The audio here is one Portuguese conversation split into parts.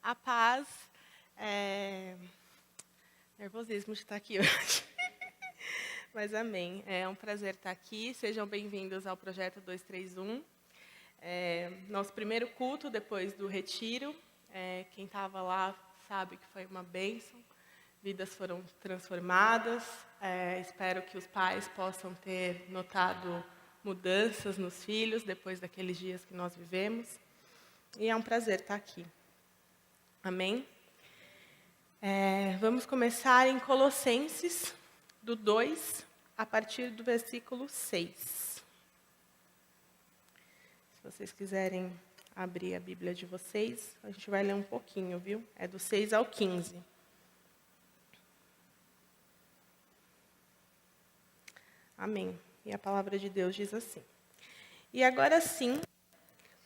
A paz, nervosismo de estar aqui hoje. Mas amém. É um prazer estar aqui. Sejam bem-vindos ao Projeto 231. Nosso primeiro culto depois do retiro. Quem estava lá sabe que foi uma bênção. Vidas foram transformadas. Espero que os pais possam ter notado mudanças nos filhos depois daqueles dias que nós vivemos. E é um prazer estar aqui. Amém? Vamos começar em Colossenses, do 2, a partir do versículo 6. Se vocês quiserem abrir a Bíblia de vocês, a gente vai ler um pouquinho, viu? É do 6 ao 15. Amém. E a palavra de Deus diz assim: E agora sim,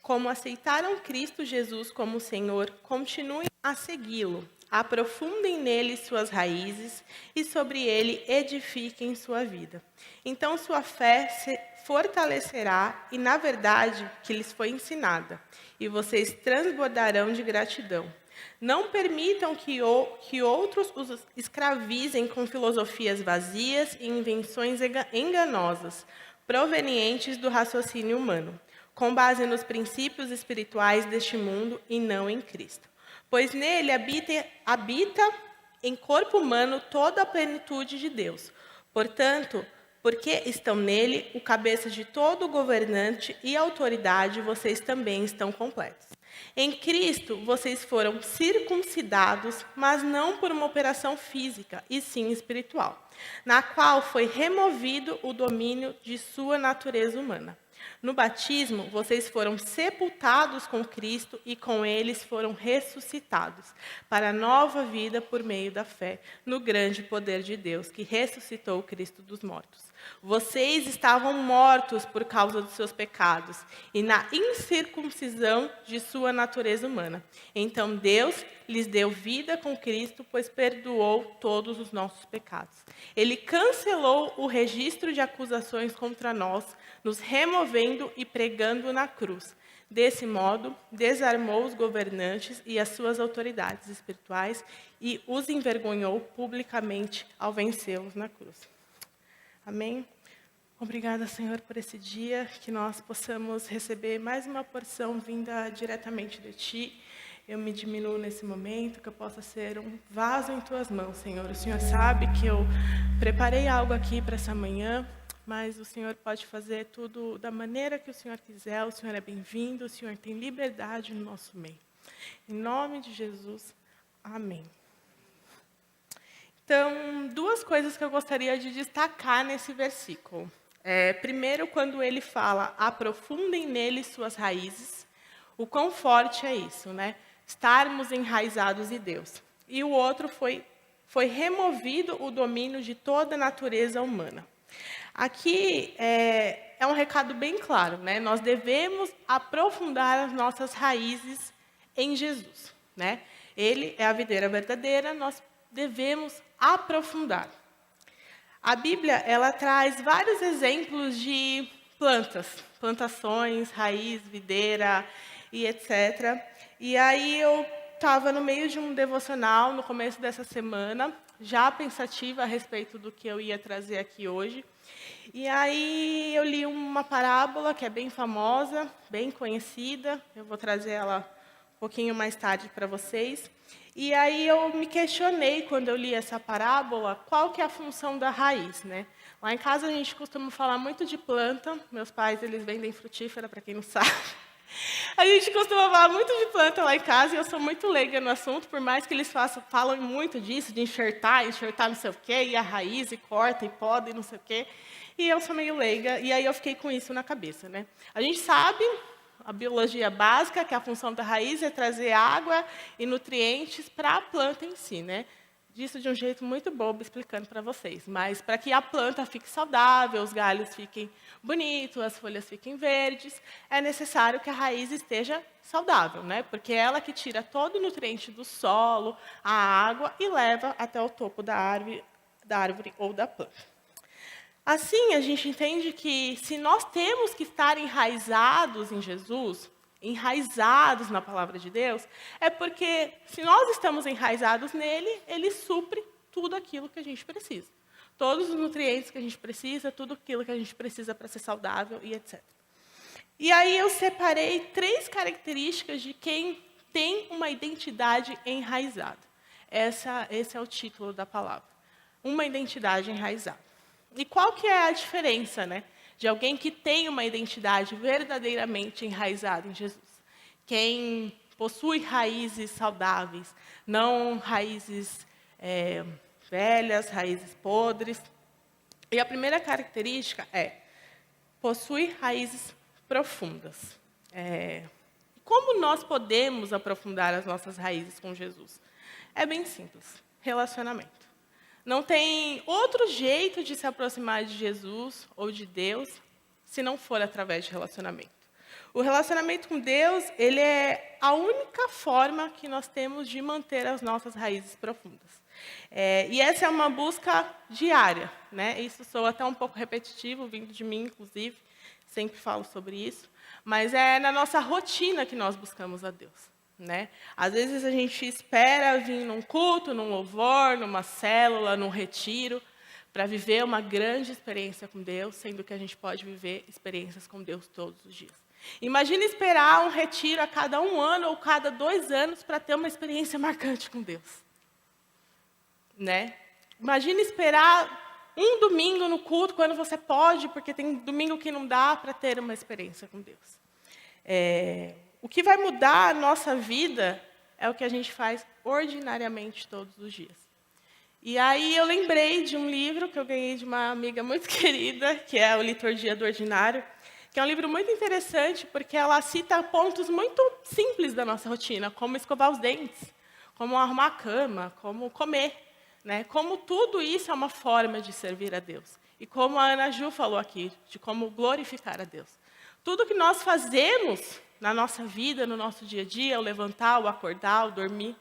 como aceitaram Cristo Jesus como Senhor, continuem a segui-lo, aprofundem nele suas raízes e sobre ele edifiquem sua vida. Então sua fé se fortalecerá e, na verdade, que lhes foi ensinada, e vocês transbordarão de gratidão. Não permitam que outros os escravizem com filosofias vazias e invenções enganosas, provenientes do raciocínio humano, com base nos princípios espirituais deste mundo e não em Cristo. Pois nele habita em corpo humano toda a plenitude de Deus. Portanto, porque estão nele, o cabeça de todo governante e autoridade, vocês também estão completos. Em Cristo, vocês foram circuncidados, mas não por uma operação física, e sim espiritual, na qual foi removido o domínio de sua natureza humana. No batismo, vocês foram sepultados com Cristo e com eles foram ressuscitados para a nova vida por meio da fé no grande poder de Deus, que ressuscitou o Cristo dos mortos. Vocês estavam mortos por causa dos seus pecados e na incircuncisão de sua natureza humana. Então Deus lhes deu vida com Cristo, pois perdoou todos os nossos pecados. Ele cancelou o registro de acusações contra nós, nos removendo e pregando na cruz. Desse modo, desarmou os governantes e as suas autoridades espirituais e os envergonhou publicamente ao vencê-los na cruz. Amém? Obrigada, Senhor, por esse dia, que nós possamos receber mais uma porção vinda diretamente de Ti. Eu me diminuo nesse momento, que eu possa ser um vaso em Tuas mãos, Senhor. O Senhor sabe que eu preparei algo aqui para essa manhã, mas o Senhor pode fazer tudo da maneira que o Senhor quiser. O Senhor é bem-vindo, o Senhor tem liberdade no nosso meio. Em nome de Jesus, amém. Então, duas coisas que eu gostaria de destacar nesse versículo. Primeiro, quando ele fala, aprofundem nele suas raízes, o quão forte é isso, né? Estarmos enraizados em Deus. E o outro foi removido o domínio de toda a natureza humana. Aqui é um recado bem claro, né? Nós devemos aprofundar as nossas raízes em Jesus, né? Ele é a videira verdadeira, nós devemos aprofundar. A Bíblia, ela traz vários exemplos de plantações, raiz, videira e etc. E aí eu estava no meio de um devocional no começo dessa semana, já pensativa a respeito do que eu ia trazer aqui hoje. E aí eu li uma parábola que é bem famosa, bem conhecida. Eu vou trazer ela um pouquinho mais tarde para vocês. E aí eu me questionei, quando eu li essa parábola, qual que é a função da raiz, né? Lá em casa a gente costuma falar muito de planta. Meus pais, eles vendem frutífera, para quem não sabe. A gente costuma falar muito de planta lá em casa, e eu sou muito leiga no assunto, por mais que eles falam muito disso, de enxertar não sei o quê, e a raiz, e corta, e poda, e não sei o quê. E eu sou meio leiga, e aí eu fiquei com isso na cabeça, né? A gente sabe, a biologia básica, que a função da raiz é trazer água e nutrientes para a planta em si, né? Disso de um jeito muito bobo, explicando para vocês. Mas para que a planta fique saudável, os galhos fiquem bonitos, as folhas fiquem verdes, é necessário que a raiz esteja saudável, né? Porque é ela que tira todo o nutriente do solo, a água, e leva até o topo da árvore ou da planta. Assim, a gente entende que se nós temos que estar enraizados em Jesus, enraizados na palavra de Deus, é porque se nós estamos enraizados nele, ele supre tudo aquilo que a gente precisa. Todos os nutrientes que a gente precisa, tudo aquilo que a gente precisa para ser saudável e etc. E aí eu separei 3 características de quem tem uma identidade enraizada. Esse é o título da palavra. Uma identidade enraizada. E qual que é a diferença, né, de alguém que tem uma identidade verdadeiramente enraizada em Jesus? Quem possui raízes saudáveis, não raízes velhas, raízes podres. E a primeira característica possui raízes profundas. Como nós podemos aprofundar as nossas raízes com Jesus? É bem simples, relacionamento. Não tem outro jeito de se aproximar de Jesus ou de Deus se não for através de relacionamento. O relacionamento com Deus, ele é a única forma que nós temos de manter as nossas raízes profundas. E essa é uma busca diária, né? Isso soa até um pouco repetitivo, vindo de mim, inclusive, sempre falo sobre isso, mas é na nossa rotina que nós buscamos a Deus, né? Às vezes a gente espera vir num culto, num louvor, numa célula, num retiro, para viver uma grande experiência com Deus, sendo que a gente pode viver experiências com Deus todos os dias. Imagine esperar um retiro a cada 1 ano ou cada 2 anos para ter uma experiência marcante com Deus. Né? Imagine esperar um domingo no culto, quando você pode, porque tem domingo que não dá para ter uma experiência com Deus. O que vai mudar a nossa vida é o que a gente faz ordinariamente todos os dias. E aí eu lembrei de um livro que eu ganhei de uma amiga muito querida, que é o Liturgia do Ordinário, que é um livro muito interessante, porque ela cita pontos muito simples da nossa rotina, como escovar os dentes, como arrumar a cama, como comer, né? Como tudo isso é uma forma de servir a Deus. E como a Ana Ju falou aqui, de como glorificar a Deus. Tudo que nós fazemos na nossa vida, no nosso dia a dia, o levantar, o acordar, o dormir,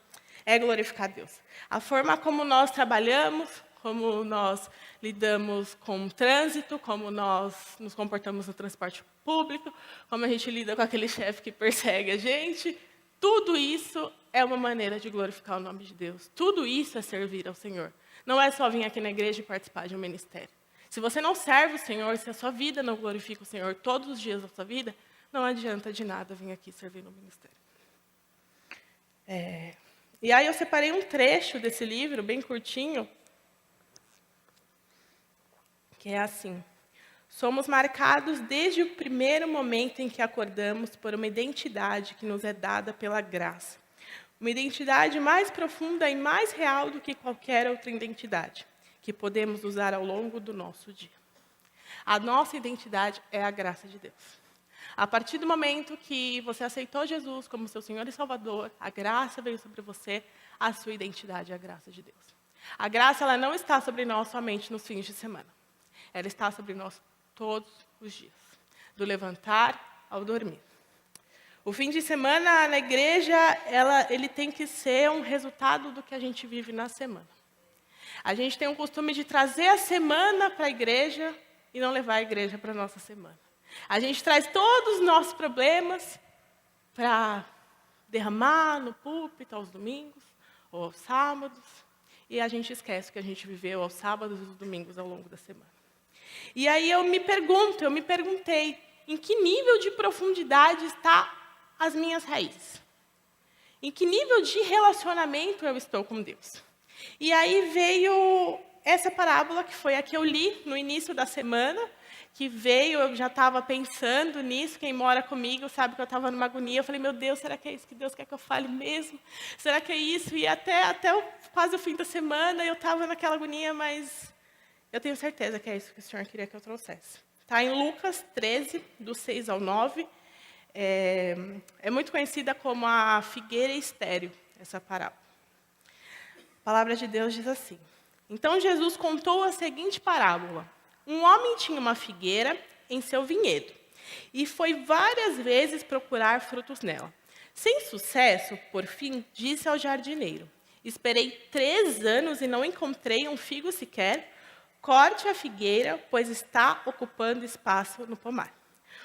é glorificar a Deus. A forma como nós trabalhamos, como nós lidamos com o trânsito, como nós nos comportamos no transporte público, como a gente lida com aquele chefe que persegue a gente, tudo isso é uma maneira de glorificar o nome de Deus. Tudo isso é servir ao Senhor. Não é só vir aqui na igreja e participar de um ministério. Se você não serve o Senhor, se a sua vida não glorifica o Senhor todos os dias da sua vida, não adianta de nada vir aqui servir no ministério. E aí eu separei um trecho desse livro, bem curtinho, que é assim: somos marcados desde o primeiro momento em que acordamos por uma identidade que nos é dada pela graça. Uma identidade mais profunda e mais real do que qualquer outra identidade, que podemos usar ao longo do nosso dia. A nossa identidade é a graça de Deus. A partir do momento que você aceitou Jesus como seu Senhor e Salvador, a graça veio sobre você, a sua identidade é a graça de Deus. A graça, ela não está sobre nós somente nos fins de semana. Ela está sobre nós todos os dias, do levantar ao dormir. O fim de semana na igreja, ele tem que ser um resultado do que a gente vive na semana. A gente tem o costume de trazer a semana para a igreja e não levar a igreja para a nossa semana. A gente traz todos os nossos problemas para derramar no púlpito aos domingos ou aos sábados, e a gente esquece o que a gente viveu aos sábados e aos domingos ao longo da semana. E aí eu me perguntei, em que nível de profundidade está as minhas raízes? Em que nível de relacionamento eu estou com Deus? E aí veio essa parábola, que foi a que eu li no início da semana, que veio, eu já estava pensando nisso, quem mora comigo sabe que eu estava numa agonia, eu falei, meu Deus, será que é isso que Deus quer que eu fale mesmo? Será que é isso? E até quase o fim da semana eu estava naquela agonia, mas eu tenho certeza que é isso que o Senhor queria que eu trouxesse. Está em Lucas 13, do 6 ao 9, é muito conhecida como a figueira estéril, essa parábola. A palavra de Deus diz assim: então Jesus contou a seguinte parábola. Um homem tinha uma figueira em seu vinhedo e foi várias vezes procurar frutos nela. Sem sucesso, por fim, disse ao jardineiro: esperei 3 anos e não encontrei um figo sequer. Corte a figueira, pois está ocupando espaço no pomar.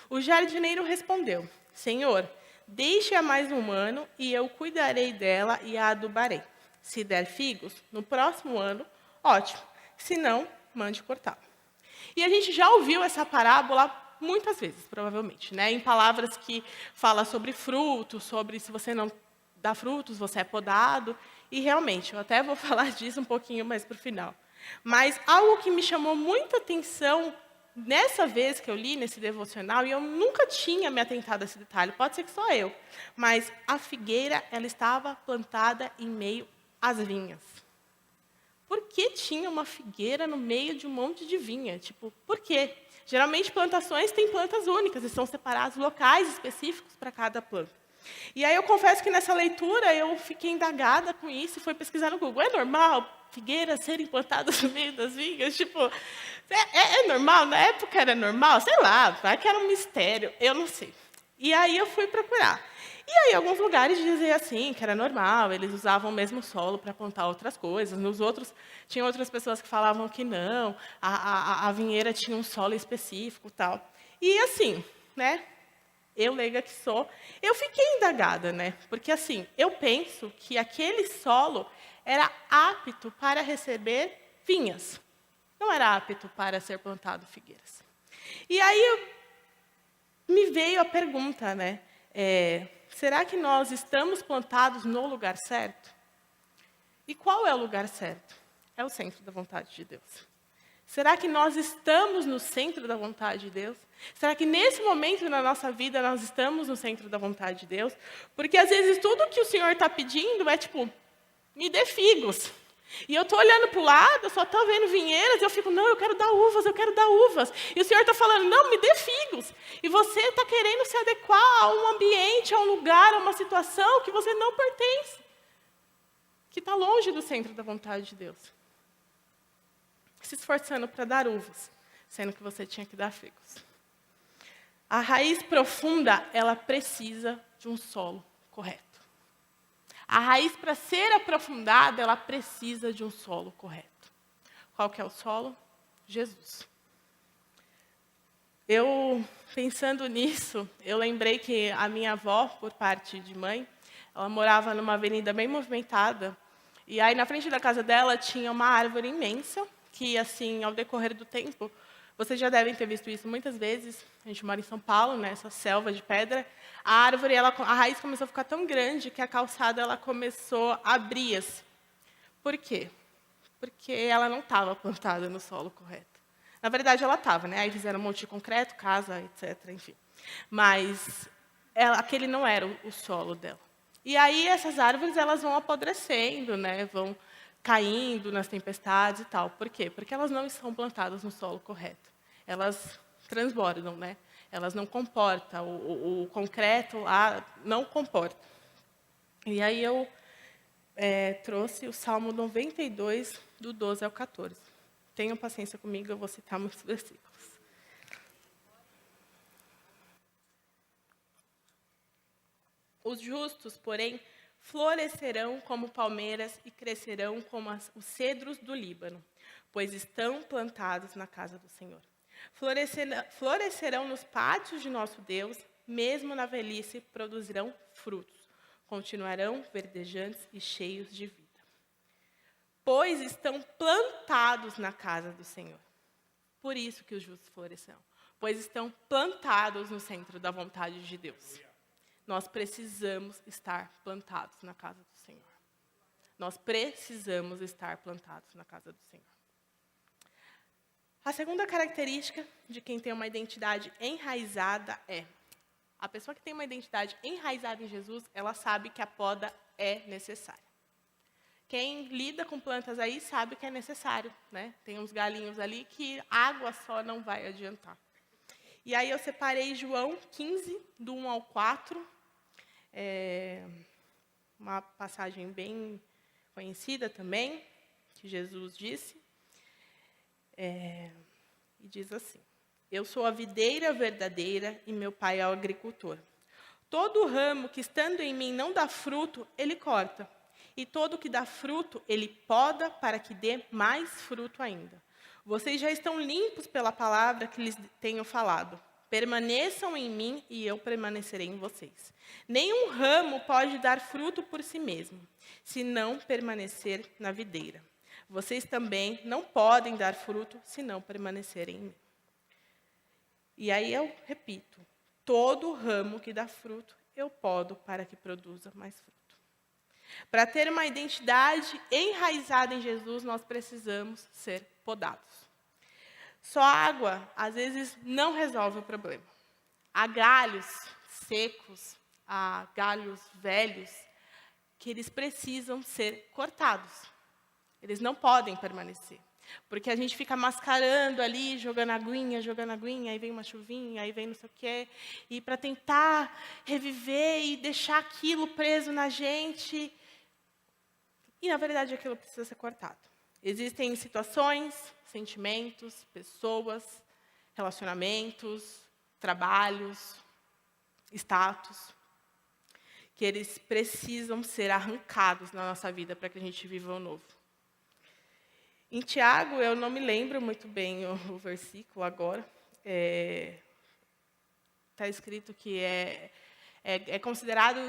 O jardineiro respondeu: Senhor, deixe-a mais um ano, e eu cuidarei dela e a adubarei. Se der figos, no próximo ano, ótimo. Se não, mande cortá-la. E a gente já ouviu essa parábola muitas vezes, provavelmente, né? Em palavras que fala sobre frutos, sobre se você não dá frutos, você é podado. E realmente, eu até vou falar disso um pouquinho mais para o final. Mas algo que me chamou muita atenção nessa vez que eu li nesse devocional, e eu nunca tinha me atentado a esse detalhe, pode ser que só eu, mas a figueira, ela estava plantada em meio às vinhas. Por que tinha uma figueira no meio de um monte de vinha? Tipo, por quê? Geralmente, plantações têm plantas únicas e são separados locais específicos para cada planta. E aí eu confesso que nessa leitura eu fiquei indagada com isso e fui pesquisar no Google. É normal figueiras serem plantadas no meio das vinhas? Tipo, é normal? Na época era normal? Sei lá, vai que era um mistério, eu não sei. E aí eu fui procurar. E aí alguns lugares diziam assim, que era normal, eles usavam o mesmo solo para plantar outras coisas. Nos outros, tinha outras pessoas que falavam que não, a vinheira tinha um solo específico e tal. E assim, né? Eu, leiga que sou, eu fiquei indagada, né? Porque, assim, eu penso que aquele solo era apto para receber vinhas. Não era apto para ser plantado figueiras. E aí me veio a pergunta, né? Será que nós estamos plantados no lugar certo? E qual é o lugar certo? É o centro da vontade de Deus. Será que nós estamos no centro da vontade de Deus? Será que nesse momento na nossa vida nós estamos no centro da vontade de Deus? Porque às vezes tudo que o Senhor está pedindo é tipo, me dê figos. E eu estou olhando para o lado, eu só estou vendo vinheiras, e eu fico, não, eu quero dar uvas, eu quero dar uvas. E o Senhor está falando, não, me dê figos. E você está querendo se adequar a um ambiente, a um lugar, a uma situação que você não pertence. Que está longe do centro da vontade de Deus. Se esforçando para dar uvas, sendo que você tinha que dar figos. A raiz profunda, ela precisa de um solo correto. A raiz, para ser aprofundada, ela precisa de um solo correto. Qual que é o solo? Jesus. Eu, pensando nisso, eu lembrei que a minha avó, por parte de mãe, ela morava numa avenida bem movimentada, e aí na frente da casa dela tinha uma árvore imensa, que, assim, ao decorrer do tempo, vocês já devem ter visto isso muitas vezes, a gente mora em São Paulo, né, essa selva de pedra, a árvore, a raiz começou a ficar tão grande que a calçada ela começou a abrir-se. Por quê? Porque ela não estava plantada no solo correto. Na verdade, ela estava, né? Aí fizeram um monte de concreto, casa, etc., enfim. Mas aquele não era o solo dela. E aí essas árvores elas vão apodrecendo, né? Vão caindo nas tempestades e tal. Por quê? Porque elas não estão plantadas no solo correto. Elas transbordam, né? Elas não comportam, o concreto lá não comporta. E aí eu trouxe o Salmo 92, do 12 ao 14. Tenham paciência comigo, eu vou citar muitos versículos. Os justos, porém, florescerão como palmeiras e crescerão como os cedros do Líbano, pois estão plantados na casa do Senhor. Florescerão nos pátios de nosso Deus, mesmo na velhice produzirão frutos, continuarão verdejantes e cheios de vida. Pois estão plantados na casa do Senhor. Por isso que os justos florescerão, pois estão plantados no centro da vontade de Deus. Nós precisamos estar plantados na casa do Senhor. Nós precisamos estar plantados na casa do Senhor. A segunda característica de quem tem uma identidade enraizada é: a pessoa que tem uma identidade enraizada em Jesus, ela sabe que a poda é necessária. Quem lida com plantas aí sabe que é necessário, né? Tem uns galinhos ali que água só não vai adiantar. E aí eu separei João 15, do 1 ao 4, uma passagem bem conhecida também, que Jesus disse, e diz assim: eu sou a videira verdadeira e meu pai é o agricultor. Todo ramo que estando em mim não dá fruto, ele corta. E todo que dá fruto, ele poda para que dê mais fruto ainda. Vocês já estão limpos pela palavra que lhes tenho falado. Permaneçam em mim e eu permanecerei em vocês. Nenhum ramo pode dar fruto por si mesmo, se não permanecer na videira. Vocês também não podem dar fruto se não permanecerem em mim. E aí eu repito, todo ramo que dá fruto, eu podo para que produza mais fruto. Para ter uma identidade enraizada em Jesus, nós precisamos ser podados. Só água, às vezes, não resolve o problema. Há galhos secos, há galhos velhos, que eles precisam ser cortados. Eles não podem permanecer. Porque a gente fica mascarando ali, jogando aguinha, aí vem uma chuvinha, aí vem não sei o quê. E para tentar reviver e deixar aquilo preso na gente. E, na verdade, aquilo precisa ser cortado. Existem situações, sentimentos, pessoas, relacionamentos, trabalhos, status, que eles precisam ser arrancados na nossa vida para que a gente viva o novo. Em Tiago, eu não me lembro muito bem o versículo agora, está escrito que é considerado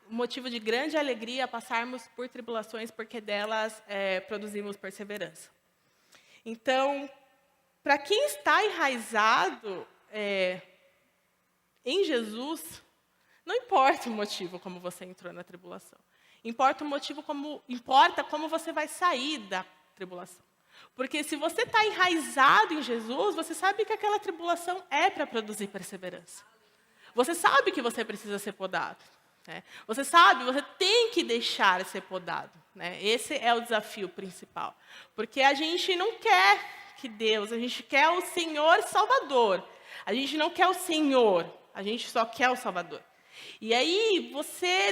motivo de grande alegria passarmos por tribulações, porque delas produzimos perseverança. Então, para quem está enraizado em Jesus, não importa o motivo como você entrou na tribulação. Importa como você vai sair da tribulação. Porque se você está enraizado em Jesus, você sabe que aquela tribulação é para produzir perseverança. Você sabe que você precisa ser podado. Né? Você sabe, você tem que deixar ser podado. Né? Esse é o desafio principal. Porque a gente não quer que Deus, a gente quer o Senhor Salvador. A gente não quer o Senhor, a gente só quer o Salvador. E aí,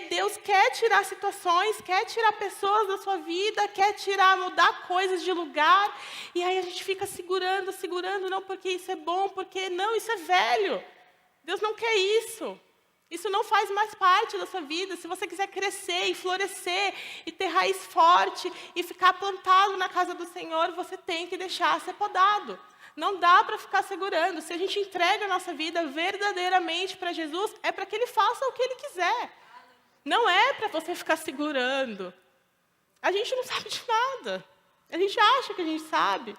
Deus quer tirar situações, quer tirar pessoas da sua vida, quer mudar coisas de lugar. E aí a gente fica segurando, não porque isso é bom, porque não, isso é velho. Deus não quer isso. Isso não faz mais parte da sua vida. Se você quiser crescer e florescer, e ter raiz forte, e ficar plantado na casa do Senhor, você tem que deixar ser podado. Não dá para ficar segurando. Se a gente entrega a nossa vida verdadeiramente para Jesus, é para que Ele faça o que Ele quiser. Não é para você ficar segurando. A gente não sabe de nada. A gente acha que a gente sabe.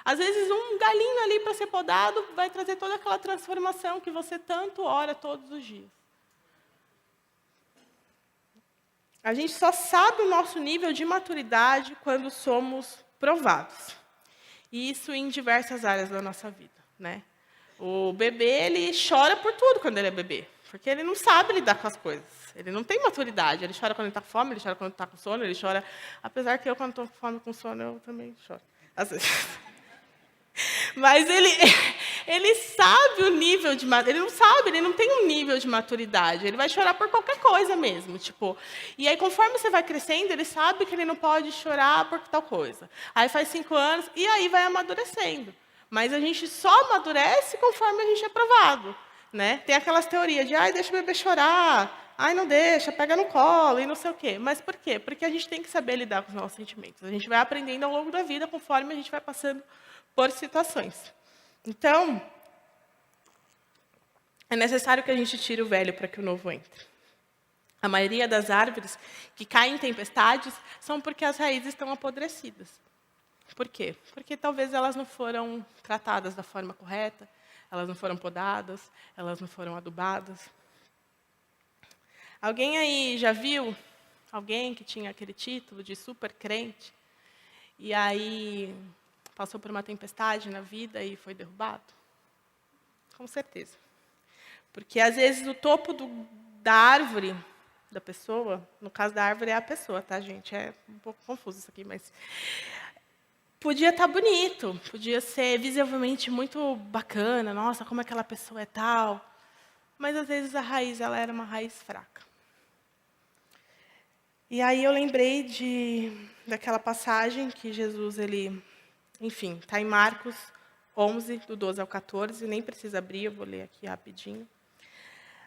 Às vezes, um galinho ali para ser podado vai trazer toda aquela transformação que você tanto ora todos os dias. A gente só sabe o nosso nível de maturidade quando somos provados. E isso em diversas áreas da nossa vida. Né? O bebê, ele chora por tudo quando ele é bebê. Porque ele não sabe lidar com as coisas. Ele não tem maturidade. Ele chora quando ele está com fome, ele chora quando está com sono, ele chora... Apesar que eu, quando estou com fome e com sono, eu também choro. Às vezes. Mas ele sabe o nível de maturidade. Ele não sabe, ele não tem um nível de maturidade. Ele vai chorar por qualquer coisa mesmo. E aí, conforme você vai crescendo, ele sabe que ele não pode chorar por tal coisa. Aí faz 5 anos, e aí vai amadurecendo. Mas a gente só amadurece conforme a gente é provado. Né? Tem aquelas teorias de, deixa o bebê chorar, não deixa, pega no colo, e não sei o quê. Mas por quê? Porque a gente tem que saber lidar com os nossos sentimentos. A gente vai aprendendo ao longo da vida, conforme a gente vai passando por situações. Então, é necessário que a gente tire o velho para que o novo entre. A maioria das árvores que caem em tempestades são porque as raízes estão apodrecidas. Por quê? Porque talvez elas não foram tratadas da forma correta, elas não foram podadas, elas não foram adubadas. Alguém aí já viu alguém que tinha aquele título de super crente e aí passou por uma tempestade na vida e foi derrubado? Com certeza. Porque, às vezes, o topo da árvore da pessoa, no caso da árvore é a pessoa, tá, gente? É um pouco confuso isso aqui, mas... Podia estar bonito, podia ser visivelmente muito bacana, nossa, como aquela pessoa é tal. Mas, às vezes, a raiz ela era uma raiz fraca. E aí eu lembrei daquela passagem que Jesus, enfim, está em Marcos 11, do 12 ao 14, nem precisa abrir, eu vou ler aqui rapidinho.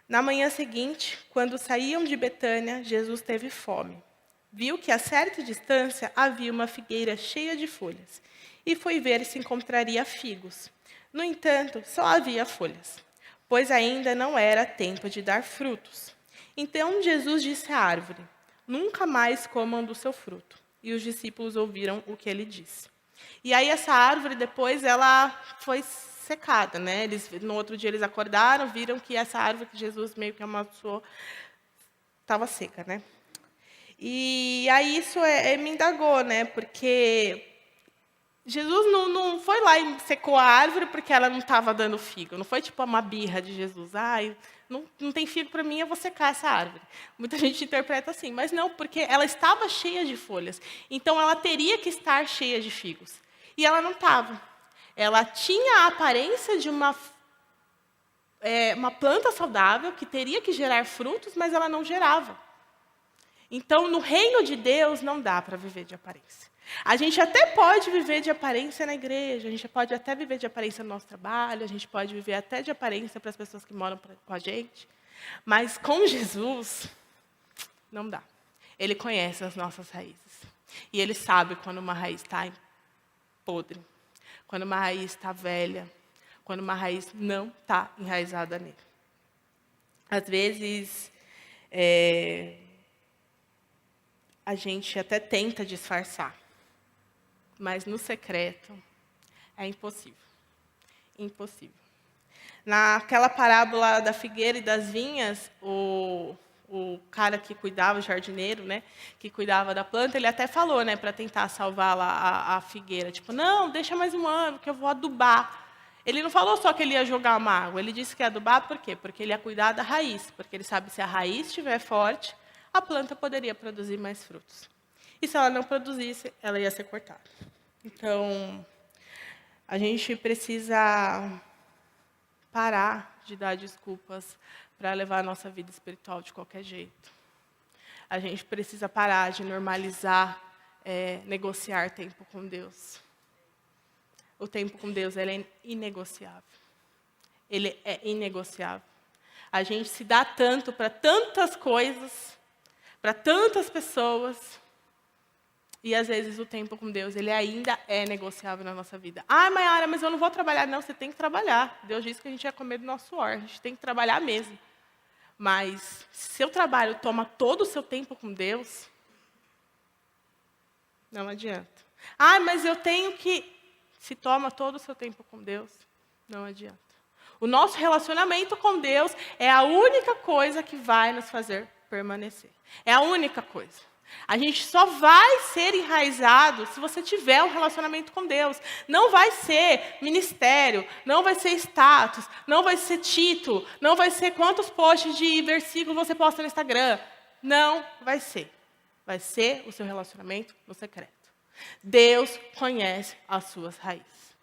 Na manhã seguinte, quando saíam de Betânia, Jesus teve fome. Viu que a certa distância havia uma figueira cheia de folhas, e foi ver se encontraria figos. No entanto, só havia folhas. pois ainda não era tempo de dar frutos. Então Jesus disse à árvore: nunca mais comam do seu fruto. E os discípulos ouviram o que ele disse. E aí essa árvore depois ela foi secada, né? No outro dia eles acordaram, viram que essa árvore que Jesus meio que amassou estava seca, né? E aí isso me indagou, né? Porque Jesus não foi lá e secou a árvore porque ela não estava dando figo. Não foi tipo uma birra de Jesus. Não tem figo para mim, eu vou secar essa árvore. Muita gente interpreta assim, mas não, porque ela estava cheia de folhas. Então ela teria que estar cheia de figos. E ela não estava. Ela tinha a aparência de uma planta saudável que teria que gerar frutos, mas ela não gerava. Então, no reino de Deus, não dá para viver de aparência. A gente até pode viver de aparência na igreja, a gente pode até viver de aparência no nosso trabalho, a gente pode viver até de aparência para as pessoas que moram com a gente. Mas com Jesus, não dá. Ele conhece as nossas raízes. E ele sabe quando uma raiz está podre, quando uma raiz está velha, quando uma raiz não está enraizada nele. Às vezes, a gente até tenta disfarçar, mas no secreto é impossível. Impossível. Naquela parábola da figueira e das vinhas, o cara que cuidava, o jardineiro, né, que cuidava da planta, ele até falou, né, para tentar salvar lá a figueira, tipo, não, deixa mais um ano que eu vou adubar. Ele não falou só que ele ia jogar uma água, ele disse que ia adubar por quê? Porque ele ia cuidar da raiz, porque ele sabe que se a raiz estiver forte, a planta poderia produzir mais frutos. E se ela não produzisse, ela ia ser cortada. Então, a gente precisa parar de dar desculpas para levar a nossa vida espiritual de qualquer jeito. A gente precisa parar de normalizar, negociar tempo com Deus. O tempo com Deus ele é inegociável. Ele é inegociável. A gente se dá tanto para tantas coisas, para tantas pessoas, e às vezes o tempo com Deus ele ainda é negociável na nossa vida. Ah, Mayara, mas eu não vou trabalhar. Não, você tem que trabalhar. Deus disse que a gente ia comer do nosso suor. A gente tem que trabalhar mesmo. Mas se seu trabalho toma todo o seu tempo com Deus, não adianta. Ah, mas eu tenho que... Se toma todo o seu tempo com Deus, não adianta. O nosso relacionamento com Deus é a única coisa que vai nos fazer permanecer. É a única coisa. A gente só vai ser enraizado se você tiver um relacionamento com Deus. Não vai ser ministério, não vai ser status, não vai ser título, não vai ser quantos posts de versículo você posta no Instagram. Não vai ser. Vai ser o seu relacionamento no secreto. Deus conhece as suas raízes.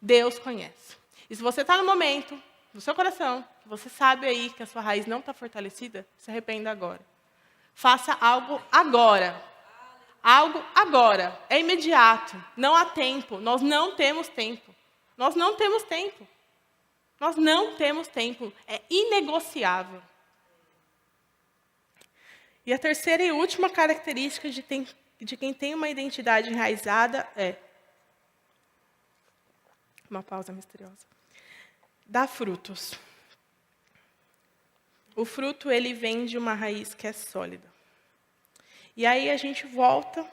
Deus conhece. E se você está no momento, no seu coração, que você sabe aí que a sua raiz não está fortalecida, se arrependa agora. Faça algo agora. Algo agora. É imediato. Não há tempo. Nós não temos tempo. Nós não temos tempo. Nós não temos tempo. É inegociável. E a terceira e última característica de quem tem uma identidade enraizada é... Uma pausa misteriosa. Dá frutos. O fruto, ele vem de uma raiz que é sólida. E aí a gente volta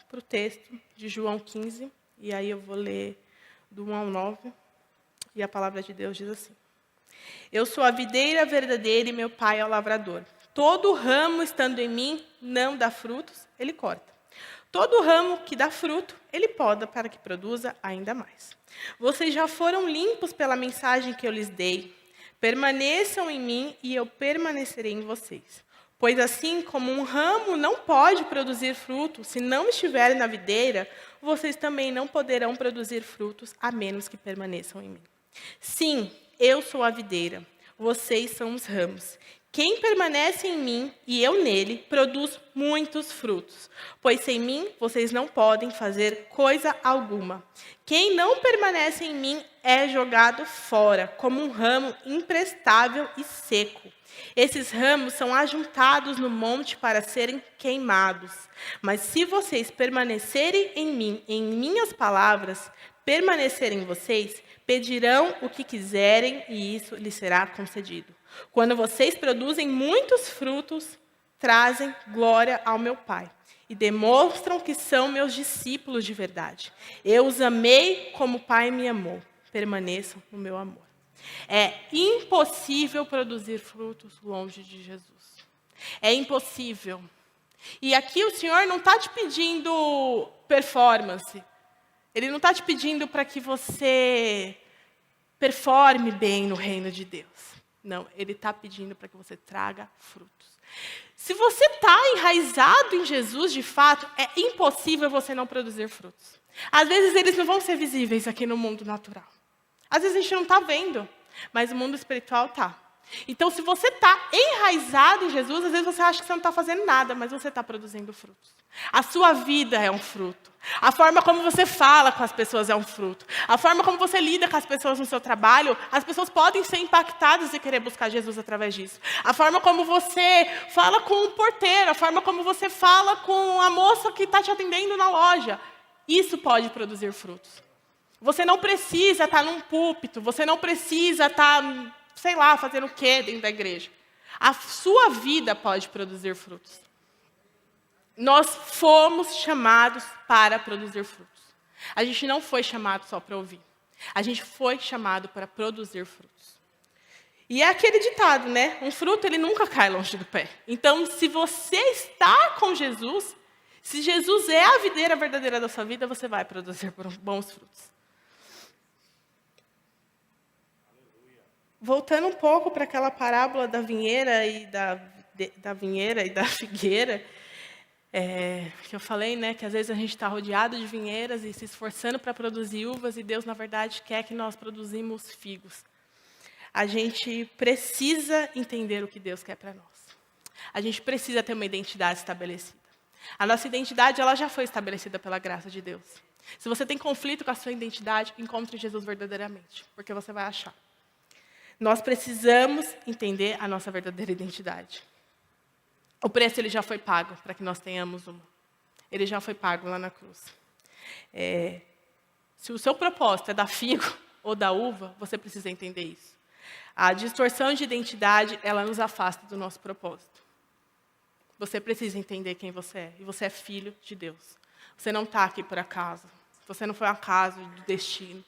para o texto de João 15, e aí eu vou ler do 1 ao 9, e a palavra de Deus diz assim: Eu sou a videira verdadeira e meu pai é o lavrador. Todo ramo estando em mim não dá frutos, ele corta. Todo ramo que dá fruto, ele poda para que produza ainda mais. Vocês já foram limpos pela mensagem que eu lhes dei. Permaneçam em mim e eu permanecerei em vocês. Pois assim como um ramo não pode produzir fruto se não estiver na videira, vocês também não poderão produzir frutos a menos que permaneçam em mim. Sim, eu sou a videira, vocês são os ramos. Quem permanece em mim e eu nele, produz muitos frutos, pois sem mim vocês não podem fazer coisa alguma. Quem não permanece em mim é jogado fora, como um ramo imprestável e seco. Esses ramos são ajuntados no monte para serem queimados. Mas se vocês permanecerem em mim, em minhas palavras, permanecer em vocês, pedirão o que quiserem e isso lhes será concedido. Quando vocês produzem muitos frutos, trazem glória ao meu Pai e demonstram que são meus discípulos de verdade. Eu os amei como o Pai me amou. Permaneçam no meu amor. É impossível produzir frutos longe de Jesus. É impossível. E aqui o Senhor não está te pedindo performance. Ele não está te pedindo para que você performe bem no reino de Deus. Não, Ele está pedindo para que você traga frutos. Se você está enraizado em Jesus, de fato, é impossível você não produzir frutos. Às vezes eles não vão ser visíveis aqui no mundo natural. Às vezes a gente não está vendo, mas o mundo espiritual está. Então, se você está enraizado em Jesus, às vezes você acha que você não está fazendo nada, mas você está produzindo frutos. A sua vida é um fruto. A forma como você fala com as pessoas é um fruto. A forma como você lida com as pessoas no seu trabalho, as pessoas podem ser impactadas e querer buscar Jesus através disso. A forma como você fala com o porteiro, a forma como você fala com a moça que está te atendendo na loja, isso pode produzir frutos. Você não precisa estar num púlpito, você não precisa estar, sei lá, fazendo o quê dentro da igreja. A sua vida pode produzir frutos. Nós fomos chamados para produzir frutos. A gente não foi chamado só para ouvir. A gente foi chamado para produzir frutos. E é aquele ditado, né? Um fruto, ele nunca cai longe do pé. Então, se você está com Jesus, se Jesus é a videira verdadeira da sua vida, você vai produzir bons frutos. Voltando um pouco para aquela parábola da vinheira e da figueira, que eu falei, né, que às vezes a gente está rodeado de vinheiras e se esforçando para produzir uvas, e Deus, na verdade, quer que nós produzimos figos. A gente precisa entender o que Deus quer para nós. A gente precisa ter uma identidade estabelecida. A nossa identidade, ela já foi estabelecida pela graça de Deus. Se você tem conflito com a sua identidade, encontre Jesus verdadeiramente, porque você vai achar. Nós precisamos entender a nossa verdadeira identidade. O preço ele já foi pago para que nós tenhamos uma. Ele já foi pago lá na cruz. Se o seu propósito é dar figo ou dar uva, você precisa entender isso. A distorção de identidade, ela nos afasta do nosso propósito. Você precisa entender quem você é. E você é filho de Deus. Você não está aqui por acaso. Você não foi um acaso do destino.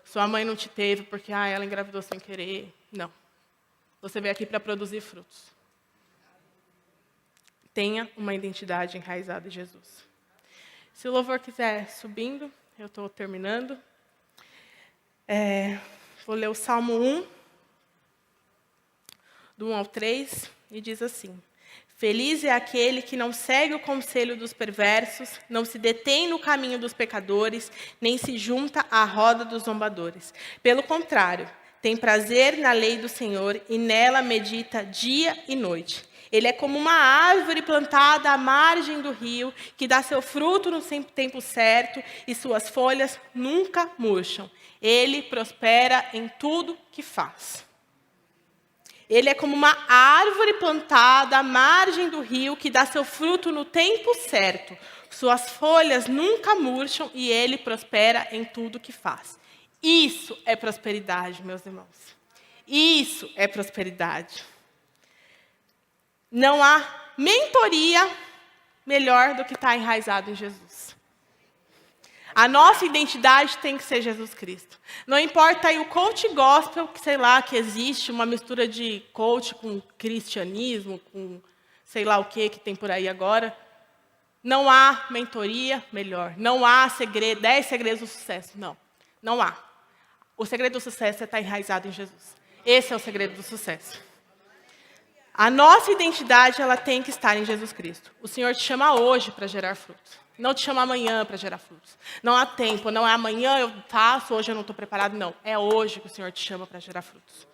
Sua mãe não te teve porque ela engravidou sem querer. Não. Você veio aqui para produzir frutos. Tenha uma identidade enraizada em Jesus. Se o louvor quiser subindo, eu estou terminando. Vou ler o Salmo 1, do 1 ao 3, e diz assim: Feliz é aquele que não segue o conselho dos perversos, não se detém no caminho dos pecadores, nem se junta à roda dos zombadores. Pelo contrário, tem prazer na lei do Senhor e nela medita dia e noite. Ele é como uma árvore plantada à margem do rio, que dá seu fruto no tempo certo e suas folhas nunca murcham. Ele prospera em tudo que faz. Ele é como uma árvore plantada à margem do rio, que dá seu fruto no tempo certo. Suas folhas nunca murcham e ele prospera em tudo que faz. Isso é prosperidade, meus irmãos. Isso é prosperidade. Não há mentoria melhor do que estar enraizado em Jesus. A nossa identidade tem que ser Jesus Cristo. Não importa aí o coach gospel, que sei lá, que existe uma mistura de coach com cristianismo, com sei lá o que tem por aí agora. Não há mentoria melhor. Não há 10 segredos do sucesso. Não, não há. O segredo do sucesso é estar enraizado em Jesus. Esse é o segredo do sucesso. A nossa identidade, ela tem que estar em Jesus Cristo. O Senhor te chama hoje para gerar frutos. Não te chama amanhã para gerar frutos. Não há tempo, não é amanhã eu faço, hoje eu não estou preparado. Não, é hoje que o Senhor te chama para gerar frutos.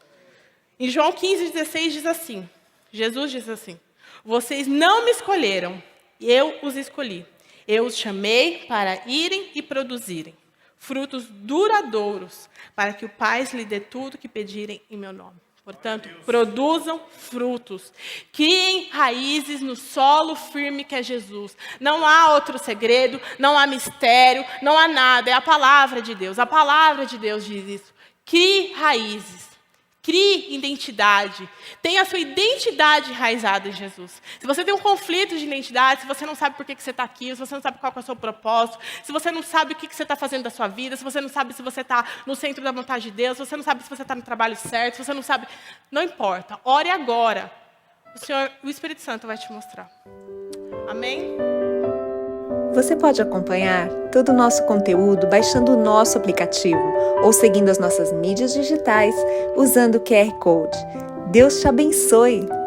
Em João 15:16 diz assim, Jesus diz assim: Vocês não me escolheram, eu os escolhi. Eu os chamei para irem e produzirem frutos duradouros, para que o Pai lhe dê tudo que pedirem em meu nome. Portanto, produzam frutos. Criem raízes no solo firme que é Jesus. Não há outro segredo, não há mistério, não há nada. É a palavra de Deus. A palavra de Deus diz isso. Crie raízes. Crie identidade. Tenha a sua identidade enraizada em Jesus. Se você tem um conflito de identidade, se você não sabe por que você está aqui, se você não sabe qual é o seu propósito, se você não sabe o que você está fazendo da sua vida, se você não sabe se você está no centro da vontade de Deus, se você não sabe se você está no trabalho certo, se você não sabe... Não importa. Ore agora. O Espírito Santo vai te mostrar. Amém? Você pode acompanhar todo o nosso conteúdo baixando o nosso aplicativo ou seguindo as nossas mídias digitais usando o QR Code. Deus te abençoe!